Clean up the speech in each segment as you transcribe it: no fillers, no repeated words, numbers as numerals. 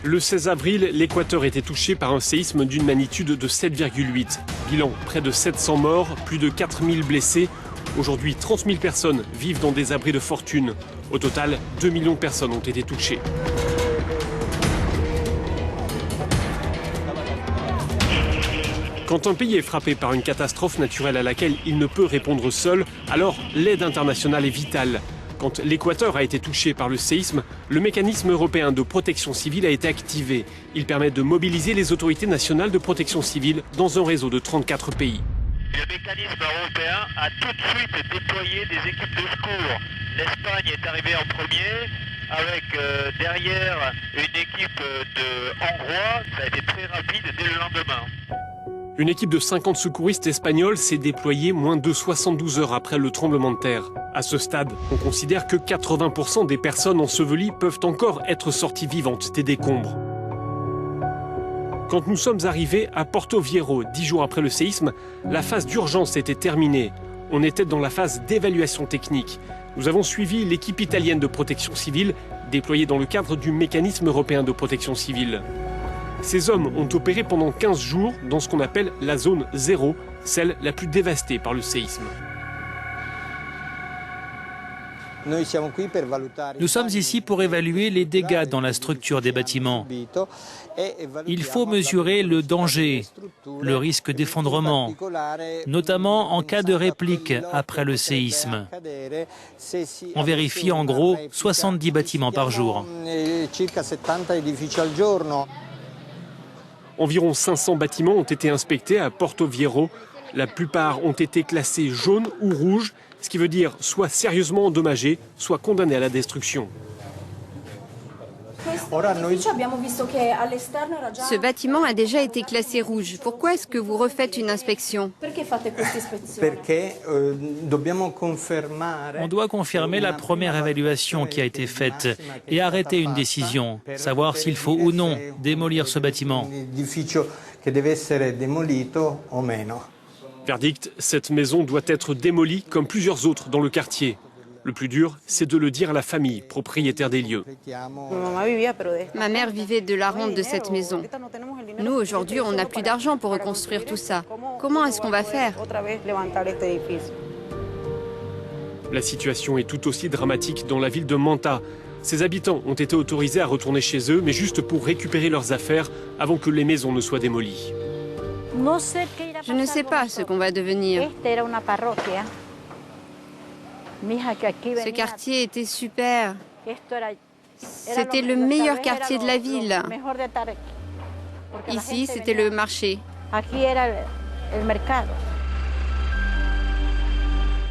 Le 16 avril, l'Équateur était touché par un séisme d'une magnitude de 7,8. Bilan, près de 700 morts, plus de 4000 blessés. Aujourd'hui, 30 000 personnes vivent dans des abris de fortune. Au total, 2 millions de personnes ont été touchées. Quand un pays est frappé par une catastrophe naturelle à laquelle il ne peut répondre seul, alors l'aide internationale est vitale. Quand l'Équateur a été touché par le séisme, le mécanisme européen de protection civile a été activé. Il permet de mobiliser les autorités nationales de protection civile dans un réseau de 34 pays. Le mécanisme européen a tout de suite déployé des équipes de secours. L'Espagne est arrivée en premier, avec derrière une équipe de Hongrois. Ça a été très rapide dès le lendemain. Une équipe de 50 secouristes espagnols s'est déployée moins de 72 heures après le tremblement de terre. À ce stade, on considère que 80% des personnes ensevelies peuvent encore être sorties vivantes des décombres. Quand nous sommes arrivés à Porto Viejo, 10 jours après le séisme, la phase d'urgence était terminée. On était dans la phase d'évaluation technique. Nous avons suivi l'équipe italienne de protection civile, déployée dans le cadre du mécanisme européen de protection civile. Ces hommes ont opéré pendant 15 jours dans ce qu'on appelle la zone 0, celle la plus dévastée par le séisme. Nous sommes ici pour évaluer les dégâts dans la structure des bâtiments. Il faut mesurer le danger, le risque d'effondrement, notamment en cas de réplique après le séisme. On vérifie en gros 70 bâtiments par jour. Environ 500 bâtiments ont été inspectés à Porto Viejo. La plupart ont été classés jaune ou rouge, ce qui veut dire soit sérieusement endommagés, soit condamnés à la destruction. Ce bâtiment a déjà été classé rouge. Pourquoi est-ce que vous refaites une inspection? On doit confirmer la première évaluation qui a été faite et arrêter une décision, savoir s'il faut ou non démolir ce bâtiment. Verdict, cette maison doit être démolie comme plusieurs autres dans le quartier. Le plus dur, c'est de le dire à la famille, propriétaire des lieux. Ma mère vivait de la rente de cette maison. Nous, aujourd'hui, on n'a plus d'argent pour reconstruire tout ça. Comment est-ce qu'on va faire? La situation est tout aussi dramatique dans la ville de Manta. Ses habitants ont été autorisés à retourner chez eux, mais juste pour récupérer leurs affaires avant que les maisons ne soient démolies. Je ne sais pas ce qu'on va devenir. Ce quartier était super. C'était le meilleur quartier de la ville. Ici, c'était le marché.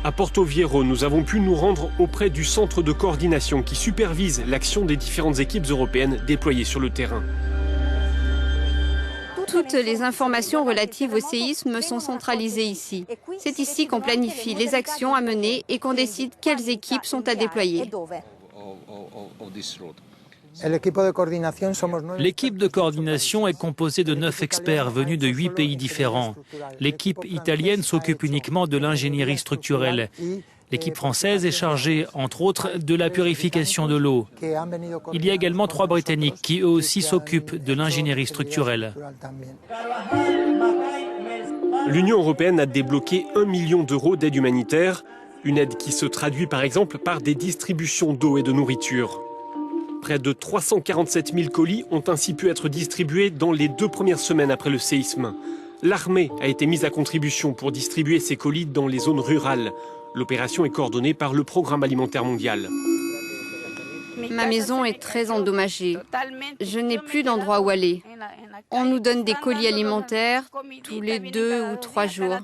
À Porto Viejo, nous avons pu nous rendre auprès du centre de coordination qui supervise l'action des différentes équipes européennes déployées sur le terrain. Toutes les informations relatives au séisme sont centralisées ici. C'est ici qu'on planifie les actions à mener et qu'on décide quelles équipes sont à déployer. L'équipe de coordination est composée de 9 experts venus de 8 pays différents. L'équipe italienne s'occupe uniquement de l'ingénierie structurelle. L'équipe française est chargée, entre autres, de la purification de l'eau. Il y a également 3 Britanniques qui eux aussi s'occupent de l'ingénierie structurelle. L'Union européenne a débloqué 1 million d'euros d'aide humanitaire, une aide qui se traduit par exemple par des distributions d'eau et de nourriture. Près de 347 000 colis ont ainsi pu être distribués dans les 2 premières semaines après le séisme. L'armée a été mise à contribution pour distribuer ces colis dans les zones rurales. L'opération est coordonnée par le Programme alimentaire mondial. Ma maison est très endommagée. Je n'ai plus d'endroit où aller. On nous donne des colis alimentaires tous les 2 ou 3 jours.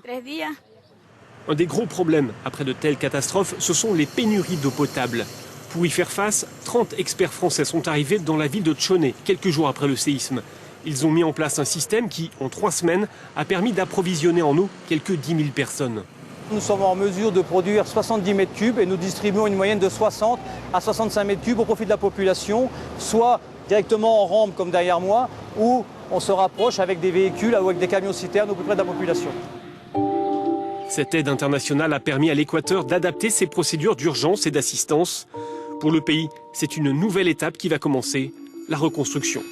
Un des gros problèmes après de telles catastrophes, ce sont les pénuries d'eau potable. Pour y faire face, 30 experts français sont arrivés dans la ville de Tchone quelques jours après le séisme. Ils ont mis en place un système qui, en 3 semaines, a permis d'approvisionner en eau quelques 10 000 personnes. Nous sommes en mesure de produire 70 mètres cubes et nous distribuons une moyenne de 60 à 65 mètres cubes au profit de la population, soit directement en rampe comme derrière moi, ou on se rapproche avec des véhicules ou avec des camions-citernes au plus près de la population. Cette aide internationale a permis à l'Équateur d'adapter ses procédures d'urgence et d'assistance. Pour le pays, c'est une nouvelle étape qui va commencer, la reconstruction.